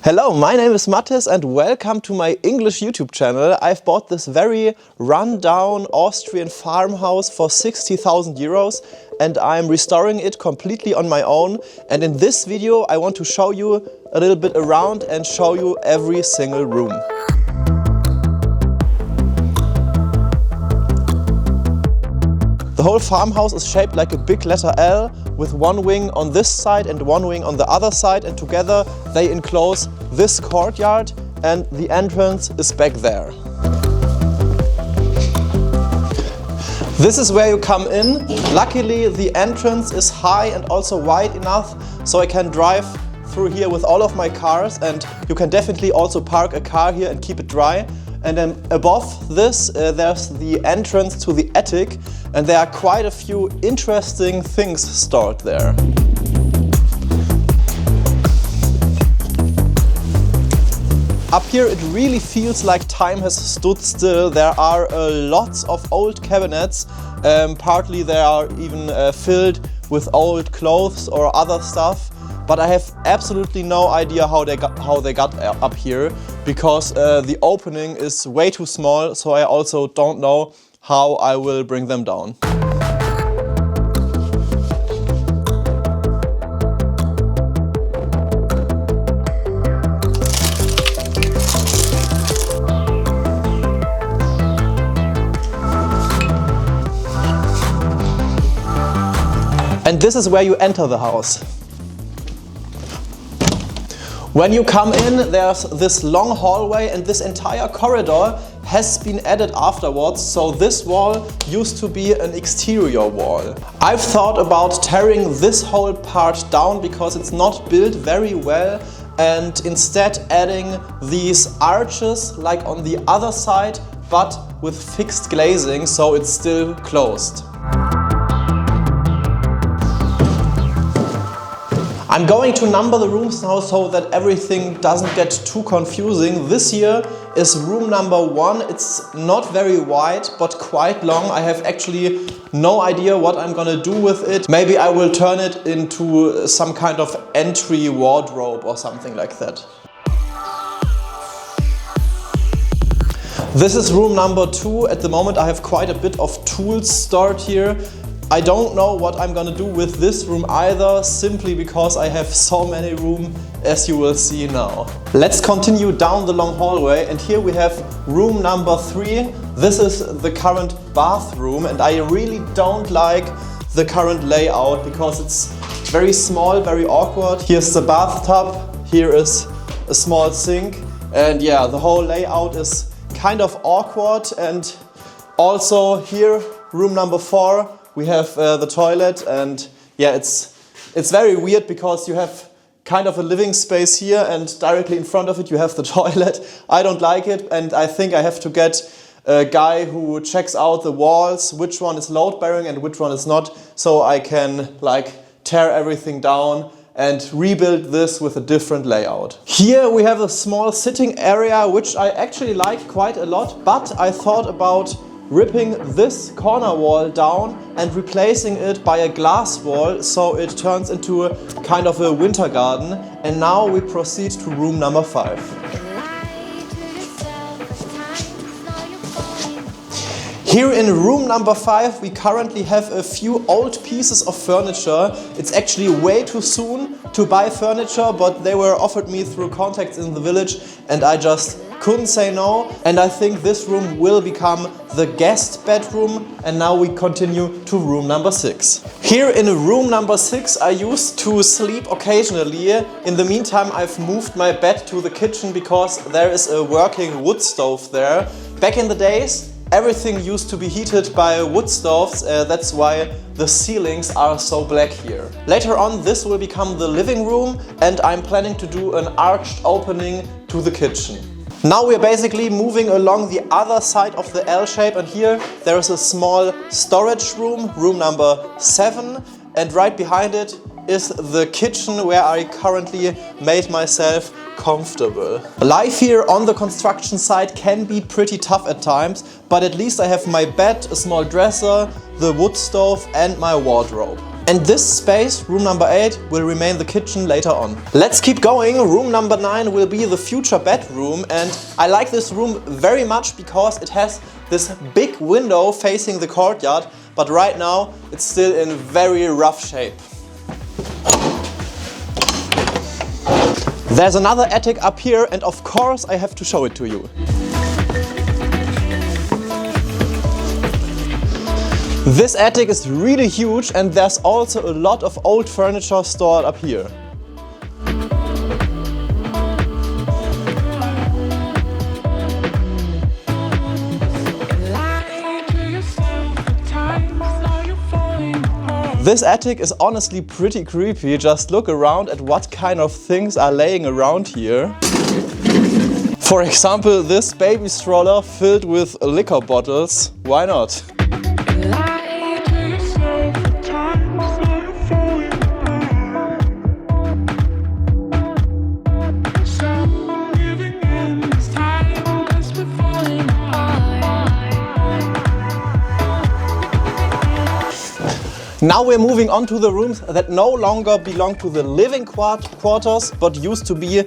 Hello, my name is Mathis and welcome to my English YouTube channel. I've bought this very run-down Austrian farmhouse for 60,000 euros and I'm restoring it completely on my own. And in this video I want to show you a little bit around and show you every single room. The whole farmhouse is shaped like a big letter L with one wing on this side and one wing on the other side, and together they enclose this courtyard and the entrance is back there. This is where you come in. Luckily the entrance is high and also wide enough so I can drive through here with all of my cars, and you can definitely also park a car here and keep it dry. And then above this there's the entrance to the attic, and there are quite a few interesting things stored there. Up here it really feels like time has stood still. There are lots of old cabinets, partly they are even filled with old clothes or other stuff. But I have absolutely no idea how they got up here, because the opening is way too small, so I also don't know how I will bring them down. And this is where you enter the house. When you come in, there's this long hallway, and this entire corridor has been added afterwards, so this wall used to be an exterior wall. I've thought about tearing this whole part down because it's not built very well, and instead adding these arches like on the other side, but with fixed glazing, so it's still closed. I'm going to number the rooms now so that everything doesn't get too confusing. This here is room number 1. It's not very wide but quite long. I have actually no idea what I'm gonna do with it. Maybe I will turn it into some kind of entry wardrobe or something like that. This is room number 2. At the moment I have quite a bit of tools stored here. I don't know what I'm gonna do with this room either, simply because I have so many rooms, as you will see now. Let's continue down the long hallway, and here we have room number 3. This is the current bathroom, and I really don't like the current layout because it's very small, very awkward. Here's the bathtub, here is a small sink, and yeah, the whole layout is kind of awkward. And also here, room number 4. We have the toilet, and yeah, it's very weird because you have kind of a living space here and directly in front of it you have the toilet. I don't like it, and I think I have to get a guy who checks out the walls, which one is load bearing and which one is not, so I can like tear everything down and rebuild this with a different layout. Here we have a small sitting area which I actually like quite a lot, but I thought about ripping this corner wall down and replacing it by a glass wall so it turns into a kind of a winter garden. And now we proceed to room number 5. Here in room number 5 we currently have a few old pieces of furniture. It's actually way too soon to buy furniture, but they were offered me through contacts in the village and I just couldn't say no. And I think this room will become the guest bedroom, and now we continue to room number 6. Here in room number 6 I used to sleep occasionally. In the meantime I've moved my bed to the kitchen because there is a working wood stove there. Back in the days everything used to be heated by wood stoves, that's why the ceilings are so black here. Later on this will become the living room, and I'm planning to do an arched opening to the kitchen. Now we're basically moving along the other side of the L shape, and here there is a small storage room, room number 7, and right behind it is the kitchen where I currently made myself comfortable. Life here on the construction site can be pretty tough at times, but at least I have my bed, a small dresser, the wood stove and my wardrobe. And this space, room number 8, will remain the kitchen later on. Let's keep going. Room number 9 will be the future bedroom, and I like this room very much because it has this big window facing the courtyard, but right now it's still in very rough shape. There's another attic up here, and of course I have to show it to you. This attic is really huge, and there's also a lot of old furniture stored up here. This attic is honestly pretty creepy. Just look around at what kind of things are laying around here. For example, this baby stroller filled with liquor bottles. Why not? Now we're moving on to the rooms that no longer belong to the living quarters, but used to be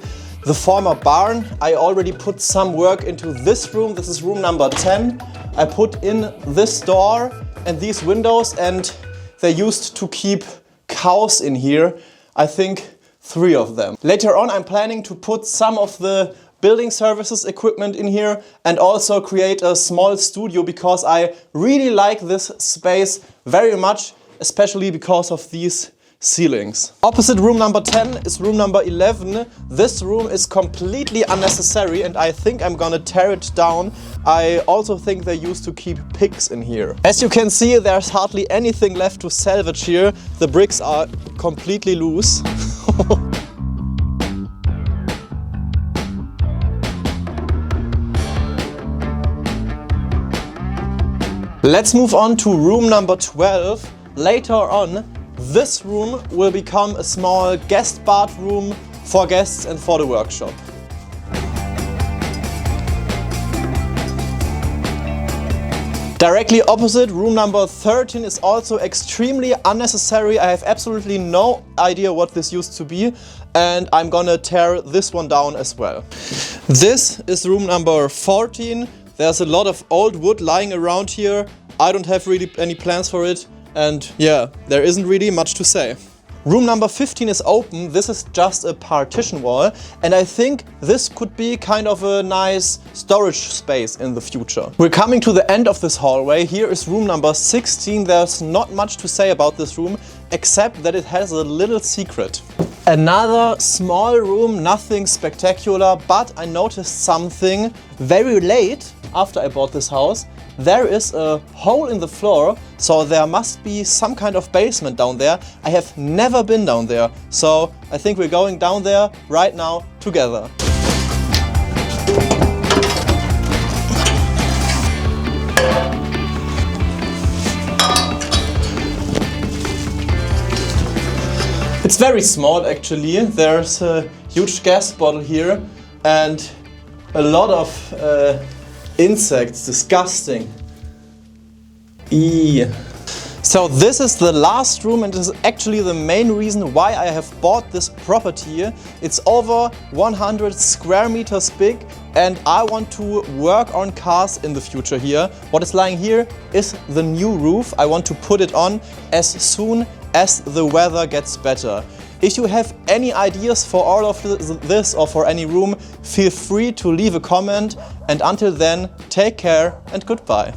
the former barn. I already put some work into this room. This is room number 10. I put in this door and these windows, and they used to keep cows in here. I think 3 of them. Later on I'm planning to put some of the building services equipment in here and also create a small studio, because I really like this space very much, especially because of these ceilings. Opposite room number 10 is room number 11. This room is completely unnecessary and I think I'm gonna tear it down. I also think they used to keep pigs in here. As you can see, there's hardly anything left to salvage here. The bricks are completely loose. Let's move on to room number 12. Later on, this room will become a small guest bathroom for guests and for the workshop. Directly opposite, room number 13 is also extremely unnecessary. I have absolutely no idea what this used to be, and I'm gonna tear this one down as well. This is room number 14. There's a lot of old wood lying around here. I don't have really any plans for it. And yeah, there isn't really much to say. Room number 15 is open. This is just a partition wall, and I think this could be kind of a nice storage space in the future. We're coming to the end of this hallway. Here is room number 16. There's not much to say about this room, except that it has a little secret. Another small room, nothing spectacular, but I noticed something very late after I bought this house. There is a hole in the floor, so there must be some kind of basement down there. I have never been down there, so I think we're going down there right now together. It's very small actually. There's a huge gas bottle here and a lot of insects, disgusting. Eee. So this is the last room, and this is actually the main reason why I have bought this property. It's over 100 square meters big, and I want to work on cars in the future here. What is lying here is the new roof. I want to put it on as soon as the weather gets better. If you have any ideas for all of this or for any room, feel free to leave a comment, and until then, take care and goodbye.